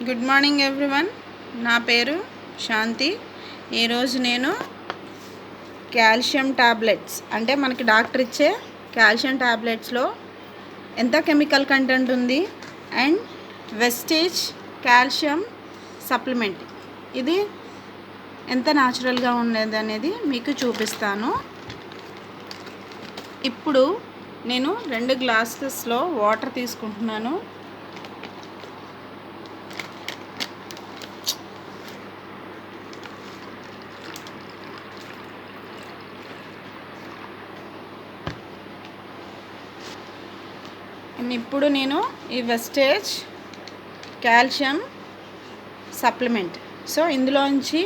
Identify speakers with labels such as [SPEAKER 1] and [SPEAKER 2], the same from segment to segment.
[SPEAKER 1] Good morning everyone. నా పేరు శాంతి. ఈరోజు నేను కాల్షియం టాబ్లెట్స్ అంటే మనకి డాక్టర్ ఇచ్చే కాల్షియం టాబ్లెట్స్లో ఎంత కెమికల్ కంటెంట్ ఉంది అండ్ వెస్టేజ్ కాల్షియం సప్లిమెంట్ ఇది ఎంత న్యాచురల్గా ఉండేది అనేది మీకు చూపిస్తాను. ఇప్పుడు నేను 2 గ్లాసెస్లో వాటర్ తీసుకుంటున్నాను. ఇప్పుడు నేను ఈ వెస్టేజ్ కాల్షియం సప్లిమెంట్ ఇందులోంచి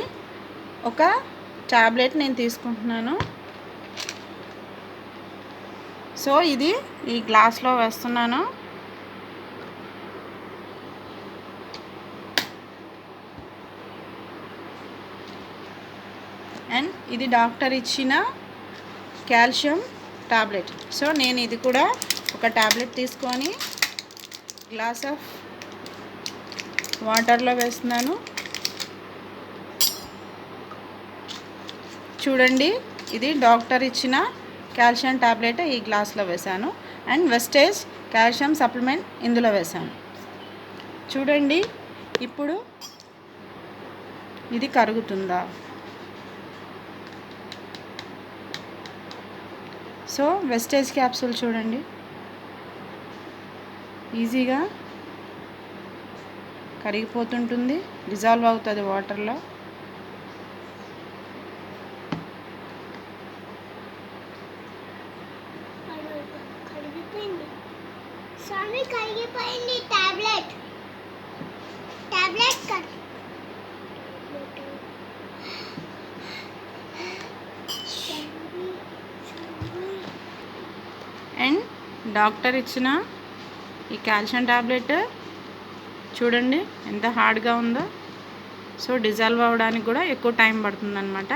[SPEAKER 1] ఒక టాబ్లెట్ నేను తీసుకుంటున్నాను. ఇది ఈ గ్లాస్లో వేస్తున్నాను. అండ్ ఇది డాక్టర్ ఇచ్చిన కాల్షియం టాబ్లెట్. నేను ఇది కూడా ఒక టాబ్లెట్ తీసుకొని గ్లాస్ ఆఫ్ వాటర్లో వేస్తున్నాను. చూడండి, ఇది డాక్టర్ ఇచ్చిన కాల్షియం టాబ్లెట్ ఈ గ్లాస్లో వేసాను అండ్ వెస్టేజ్ కాల్షియం సప్లిమెంట్ ఇందులో వేసాను. చూడండి, ఇప్పుడు ఇది కరుగుతుందా? వెస్టేజ్ క్యాప్సూల్ చూడండి, ఈజీగా కరిగిపోతుంటుంది, డిజాల్వ్ అవుతుంది వాటర్లో. అండ్ డాక్టర్ ఇచ్చిన ఈ కాల్షియం టాబ్లెట్ చూడండి ఎంత హార్డ్గా ఉందో. డిజాల్వ్ అవ్వడానికి కూడా ఎక్కువ టైం పడుతుందన్నమాట.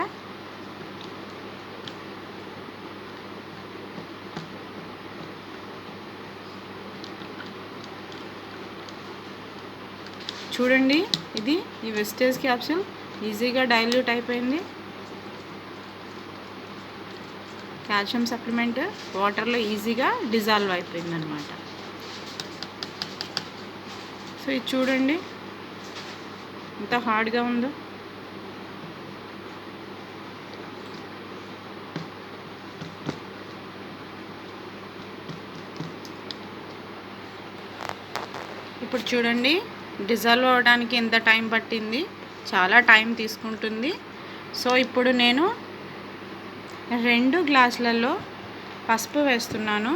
[SPEAKER 1] చూడండి, ఇది ఈ వెస్టేజ్ క్యాప్సూల్ ఈజీగా డైల్యూట్ అయిపోయింది. కాల్షియం సప్లిమెంట్ వాటర్లో ఈజీగా డిజాల్వ్ అయిపోయింది అనమాట. ఇది చూడండి ఎంత హార్డ్గా ఉందో. ఇప్పుడు చూడండి, డిజాల్వ్ అవ్వడానికి ఎంత టైం పట్టింది, చాలా టైం తీసుకుంటుంది. ఇప్పుడు నేను 2 గ్లాసులలో పసుపు వేస్తున్నాను.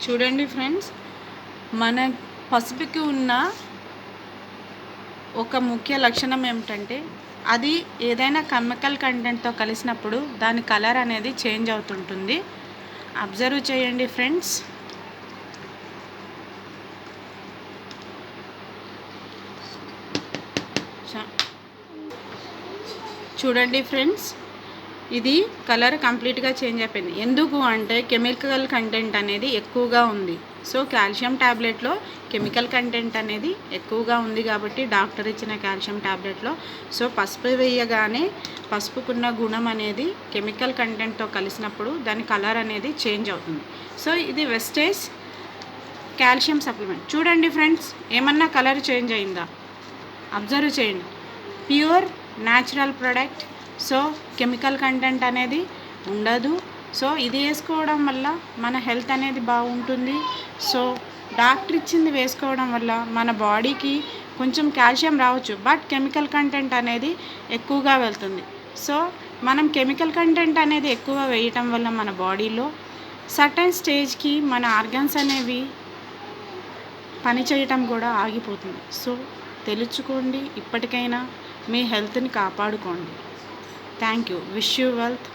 [SPEAKER 1] చూడండి ఫ్రెండ్స్, మన పసుపుకి ఉన్న ఒక ముఖ్య లక్షణం ఏమిటంటే అది ఏదైనా కెమికల్ కంటెంట్తో కలిసినప్పుడు దాని కలర్ అనేది చేంజ్ అవుతుంటుంది. అబ్జర్వ్ చేయండి ఫ్రెండ్స్. చూడండి ఫ్రెండ్స్, ఇది కలర్ కంప్లీట్గా చేంజ్ అయిపోయింది. ఎందుకు అంటే కెమికల్ కంటెంట్ అనేది ఎక్కువగా ఉంది. కాల్షియం టాబ్లెట్లో కెమికల్ కంటెంట్ అనేది ఎక్కువగా ఉంది కాబట్టి డాక్టర్ ఇచ్చిన కాల్షియం టాబ్లెట్లో పసుపు వేయగానే పసుపుకున్న గుణం అనేది కెమికల్ కంటెంట్తో కలిసినప్పుడు దాని కలర్ అనేది చేంజ్ అవుతుంది. ఇది వెస్టేజ్ కాల్షియం సప్లిమెంట్. చూడండి ఫ్రెండ్స్, ఏమన్నా కలర్ చేంజ్ అయిందా? అబ్జర్వ్ చేయండి. Pure natural product, chemical content అనేది ఉండదు. ఇది వేసుకోవడం వల్ల మన హెల్త్ అనేది బాగుంటుంది. డాక్టర్ ఇచ్చింది వేసుకోవడం వల్ల మన బాడీకి కొంచెం కాల్షియం రావచ్చు, బట్ కెమికల్ కంటెంట్ అనేది ఎక్కువగా వెళ్తుంది. మనం కెమికల్ కంటెంట్ అనేది ఎక్కువ వేయటం వల్ల మన బాడీలో సర్టెన్ స్టేజ్కి మన ఆర్గన్స్ అనేవి పనిచేయటం కూడా ఆగిపోతుంది. తెలుసుకోండి, ఇప్పటికైనా మీ హెల్త్ని కాపాడుకోండి. Thank you. Wish you wealth.